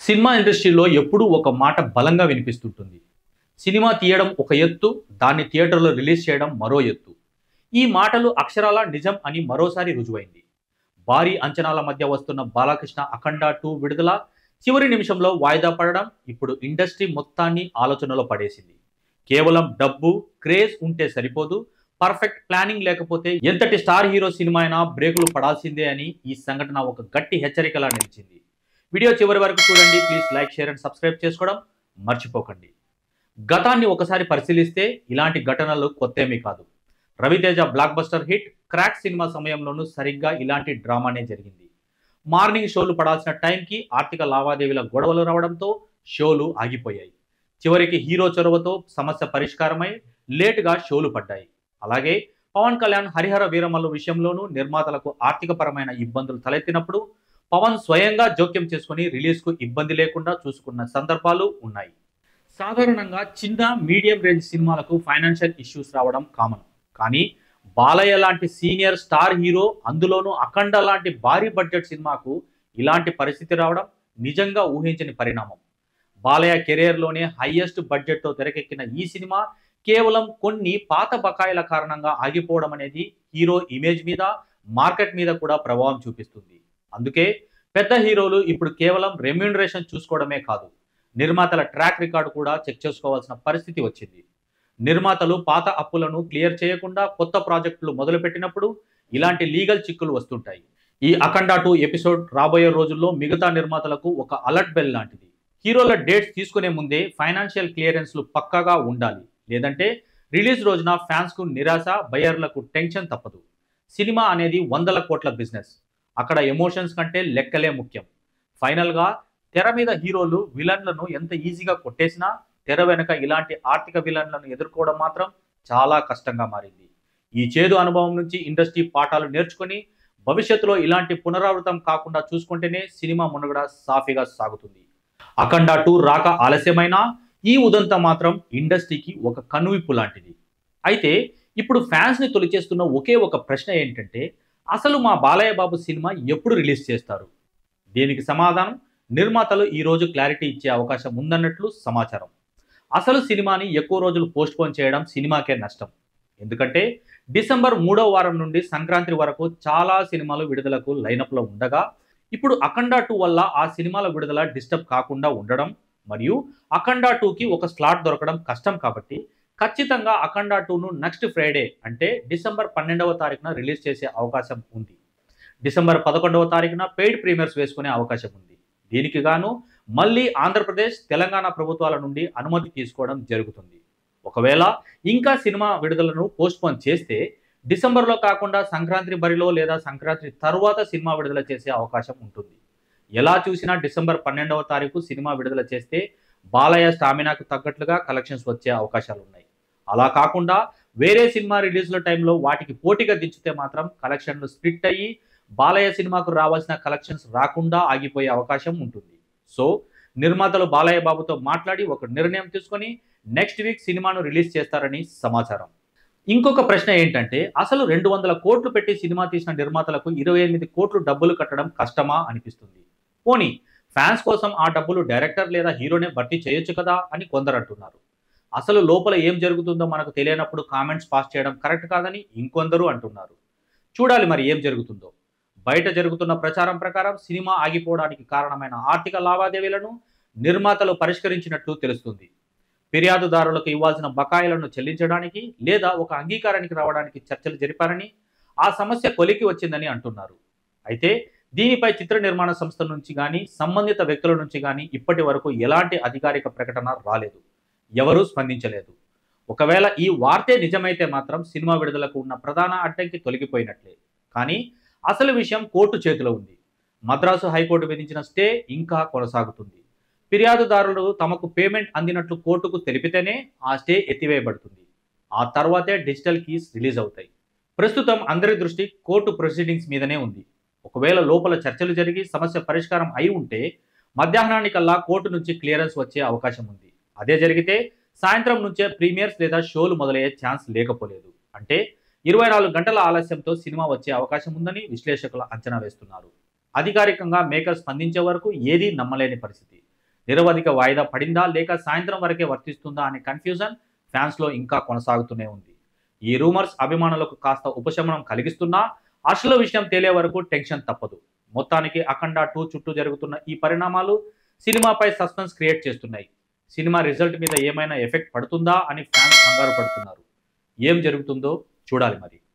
Cinema ఇండస్ట్రీలో ఎప్పుడూ ఒక మాట బలంగా వినిపిస్తుంటుంది. సినిమా తీయడం ఒక ఎత్తు, దాన్ని థియేటర్‌లో రిలీజ్ చేయడం మరో ఎత్తు. ఈ మాటలు అక్షరాల నిజం అని మరోసారి రుజువైంది. భారీ అంచనాల మధ్య వస్తున్న బాలకృష్ణ 'అఖండ 2' విడుదల చివరి నిమిషంలో వాయిదా పడడం ఇప్పుడు ఇండస్ట్రీ మొత్తాన్ని ఆలోచనలో పడేసింది. కేవలం డబ్బు, క్రేజ్ ఉంటే సరిపోదు, పర్ఫెక్ట్ ప్లానింగ్ లేకపోతే ఎంతటి స్టార్ హీరో సినిమా అయినా బ్రేకులు పడాల్సిందే అని ఈ సంఘటన ఒక గట్టి హెచ్చరికలా నిలిచింది. వీడియో చివరి వరకు చూడండి. Please like, share and subscribe చేసుకోవడం మర్చిపోకండి. గతాన్ని ఒకసారి పరిశీలిస్తే ఇలాంటి ఘటనలు కొత్తేమీ కాదు. Raviteja blockbuster hit 'Crack' cinema సమయంలోనూ సరిగ్గా ఇలాంటి డ్రామానే జరిగింది. మార్నింగ్ షోలు పడాల్సిన టైంకి ఆర్థిక లావాదేవీల గొడవలు రావడంతో షోలు ఆగిపోయాయి. చివరికి హీరో చొరవతో సమస్య పరిష్కారమై లేటుగా షోలు పడ్డాయి. అలాగే పవన్ కళ్యాణ్ 'హరిహర వీరమల్లు' విషయంలోనూ నిర్మాతలకు ఆర్థికపరమైన ఇబ్బందులు తలెత్తినప్పుడు పవన్ స్వయంగా జోక్యం చేసుకుని రిలీజ్కు ఇబ్బంది లేకుండా చూసుకున్న సందర్భాలు ఉన్నాయి. సాధారణంగా చిన్న, మీడియం రేంజ్ సినిమాలకు ఫైనాన్షియల్ ఇష్యూస్ రావడం కామన్. కానీ బాలయ్య లాంటి సీనియర్ స్టార్ హీరో, అందులోనూ 'అఖండ' లాంటి భారీ బడ్జెట్ సినిమాకు ఇలాంటి పరిస్థితి రావడం నిజంగా ఊహించని పరిణామం. బాలయ్య కెరియర్లోనే హైయెస్ట్ బడ్జెట్తో తెరకెక్కిన ఈ సినిమా కేవలం కొన్ని పాత బకాయిల కారణంగా ఆగిపోవడం అనేది హీరో ఇమేజ్ మీద, మార్కెట్ మీద కూడా ప్రభావం చూపిస్తుంది. అందుకే పెద్ద హీరోలు ఇప్పుడు కేవలం రెమ్యూనరేషన్ చూసుకోవడమే కాదు, నిర్మాతల ట్రాక్ రికార్డు కూడా చెక్ చేసుకోవాల్సిన పరిస్థితి వచ్చింది. నిర్మాతలు పాత అప్పులను క్లియర్ చేయకుండా కొత్త ప్రాజెక్టులు మొదలుపెట్టినప్పుడు ఇలాంటి లీగల్ చిక్కులు వస్తుంటాయి. ఈ 'అఖండ 2' ఎపిసోడ్ రాబోయే రోజుల్లో మిగతా నిర్మాతలకు ఒక అలర్ట్ బెల్ లాంటిది. హీరోల డేట్స్ తీసుకునే ముందే ఫైనాన్షియల్ క్లియరెన్స్లు పక్కాగా ఉండాలి. లేదంటే రిలీజ్ రోజున ఫ్యాన్స్కు నిరాశ, బయర్లకు టెన్షన్ తప్పదు. సినిమా అనేది వందల కోట్ల బిజినెస్. అక్కడ ఎమోషన్స్ కంటే లెక్కలే ముఖ్యం. ఫైనల్గా తెర మీద హీరోలు విలన్లను ఎంత ఈజీగా కొట్టేసినా తెర వెనుక ఇలాంటి ఆర్థిక విలన్లను ఎదుర్కోవడం మాత్రం చాలా కష్టంగా మారింది. ఈ చేదు అనుభవం నుంచి ఇండస్ట్రీ పాఠాలు నేర్చుకొని భవిష్యత్తులో ఇలాంటి పునరావృతం కాకుండా చూసుకుంటేనే సినిమా మనుగడ సాఫీగా సాగుతుంది. 'అఖండ 2' రాక ఆలస్యమైనా ఈ ఉదంతం మాత్రం ఇండస్ట్రీకి ఒక కనువిప్పు లాంటిది. అయితే ఇప్పుడు ఫ్యాన్స్ని తొలిచేస్తున్న ఒకే ఒక ప్రశ్న ఏంటంటే, అసలు మా బాలయ్య బాబు సినిమా ఎప్పుడు రిలీజ్ చేస్తారు? దీనికి సమాధానం నిర్మాతలు ఈ రోజు క్లారిటీ ఇచ్చే అవకాశం ఉందన్నట్లు సమాచారం. అసలు సినిమాని ఎక్కువ రోజులు పోస్ట్పోన్ చేయడం సినిమాకే నష్టం. ఎందుకంటే డిసెంబర్ 3వ వారం నుండి సంక్రాంతి వరకు చాలా సినిమాలు విడుదలకు లైనప్లో ఉండగా, ఇప్పుడు 'అఖండ 2' వల్ల ఆ సినిమాల విడుదల డిస్టర్బ్ కాకుండా ఉండడం మరియు 'అఖండ 2'కి ఒక స్లాట్ దొరకడం కష్టం కాబట్టి ఖచ్చితంగా 'అఖండ 2'ను నెక్స్ట్ ఫ్రైడే అంటే డిసెంబర్ 12వ తారీఖున రిలీజ్ చేసే అవకాశం ఉంది. డిసెంబర్ 11వ తారీఖున పెయిడ్ ప్రీమియర్స్ వేసుకునే అవకాశం ఉంది. దీనికి గాను మళ్ళీ ఆంధ్రప్రదేశ్, తెలంగాణ ప్రభుత్వాల నుండి అనుమతి తీసుకోవడం జరుగుతుంది. ఒకవేళ ఇంకా సినిమా విడుదలను పోస్ట్పోన్ చేస్తే డిసెంబర్లో కాకుండా సంక్రాంతి బరిలో లేదా సంక్రాంతి తరువాత సినిమా విడుదల చేసే అవకాశం ఉంటుంది. ఎలా చూసినా డిసెంబర్ 12వ తారీఖు సినిమా విడుదల చేస్తే బాలయ్య స్టామినాకు తగ్గట్లుగా కలెక్షన్స్ వచ్చే అవకాశాలు ఉన్నాయి. అలా కాకుండా వేరే సినిమా రిలీజ్ల టైంలో వాటికి పోటీగా దించితే మాత్రం కలెక్షన్లు స్ప్లిట్ అయ్యి బాలయ్య సినిమాకు రావాల్సిన కలెక్షన్స్ రాకుండా ఆగిపోయే అవకాశం ఉంటుంది. సో నిర్మాతలు బాలయ్య బాబుతో మాట్లాడి ఒక నిర్ణయం తీసుకొని నెక్స్ట్ వీక్ సినిమాను రిలీజ్ చేస్తారని సమాచారం. ఇంకొక ప్రశ్న ఏంటంటే, అసలు 200 కోట్లు పెట్టి సినిమా తీసిన నిర్మాతలకు 28 కోట్లు డబ్బులు కట్టడం కష్టమా అనిపిస్తుంది. పోనీ ఫ్యాన్స్ కోసం ఆ డబ్బులు డైరెక్టర్ లేదా హీరోనే భర్తీ చేయొచ్చు కదా అని కొందరు అంటున్నారు. అసలు లోపల ఏం జరుగుతుందో మనకు తెలియనప్పుడు కామెంట్స్ పాస్ చేయడం కరెక్ట్ కాదని ఇంకొందరు అంటున్నారు. చూడాలి మరి ఏం జరుగుతుందో. బయట జరుగుతున్న ప్రచారం ప్రకారం సినిమా ఆగిపోవడానికి కారణమైన ఆర్థిక లావాదేవీలను నిర్మాతలు పరిష్కరించినట్లు తెలుస్తుంది. ఫిర్యాదుదారులకు ఇవ్వాల్సిన బకాయిలను చెల్లించడానికి లేదా ఒక అంగీకారానికి రావడానికి చర్చలు జరిపారని, ఆ సమస్య కొలికి వచ్చిందని అంటున్నారు. అయితే దీనిపై చిత్ర నిర్మాణ సంస్థ నుంచి కానీ, సంబంధిత వ్యక్తుల నుంచి కానీ ఇప్పటి వరకు ఎలాంటి అధికారిక ప్రకటన రాలేదు. ఎవరూ స్పందించలేదు. ఒకవేళ ఈ వార్తే నిజమైతే మాత్రం సినిమా విడుదలకు ఉన్న ప్రధాన అడ్డంకి తొలగిపోయినట్లే. కానీ అసలు విషయం కోర్టు చేతిలో ఉంది. మద్రాసు హైకోర్టు విధించిన స్టే ఇంకా కొనసాగుతుంది. ఫిర్యాదుదారులు తమకు పేమెంట్ అందినట్లు కోర్టుకు తెలిపితేనే ఆ స్టే ఎత్తివేయబడుతుంది. ఆ తర్వాతే డిజిటల్ కీస్ రిలీజ్ అవుతాయి. ప్రస్తుతం అందరి దృష్టి కోర్టు ప్రొసీడింగ్స్ మీదనే ఉంది. ఒకవేళ లోపల చర్చలు జరిగి సమస్య పరిష్కారం అయి ఉంటే మధ్యాహ్నానికల్లా కోర్టు నుంచి క్లియరెన్స్ వచ్చే అవకాశం ఉంది. అదే జరిగితే సాయంత్రం నుంచే ప్రీమియర్స్ లేదా షోలు మొదలయ్యే ఛాన్స్ లేకపోలేదు. అంటే 24 గంటల ఆలస్యంతో సినిమా వచ్చే అవకాశం ఉందని విశ్లేషకులు అంచనా వేస్తున్నారు. అధికారికంగా మేకర్ స్పందించే వరకు ఏదీ నమ్మలేని పరిస్థితి. నిరవధిక వాయిదా పడిందా లేక సాయంత్రం వరకే వర్తిస్తుందా అనే కన్ఫ్యూజన్ ఫ్యాన్స్లో ఇంకా కొనసాగుతూనే ఉంది. ఈ రూమర్స్ అభిమానులకు కాస్త ఉపశమనం కలిగిస్తున్నా అసలు విషయం తేలే వరకు టెన్షన్ తప్పదు. మొత్తానికి అఖండ 2 చుట్టూ జరుగుతున్న ఈ పరిణామాలు సినిమాపై సస్పెన్స్ క్రియేట్ చేస్తున్నాయి. సినిమా రిజల్ట్ మీద ఏమైనా ఎఫెక్ట్ పడుతుందా అని ఫ్యాన్స్ కంగారు పడుతున్నారు. ఏం జరుగుతుందో చూడాలి మరి.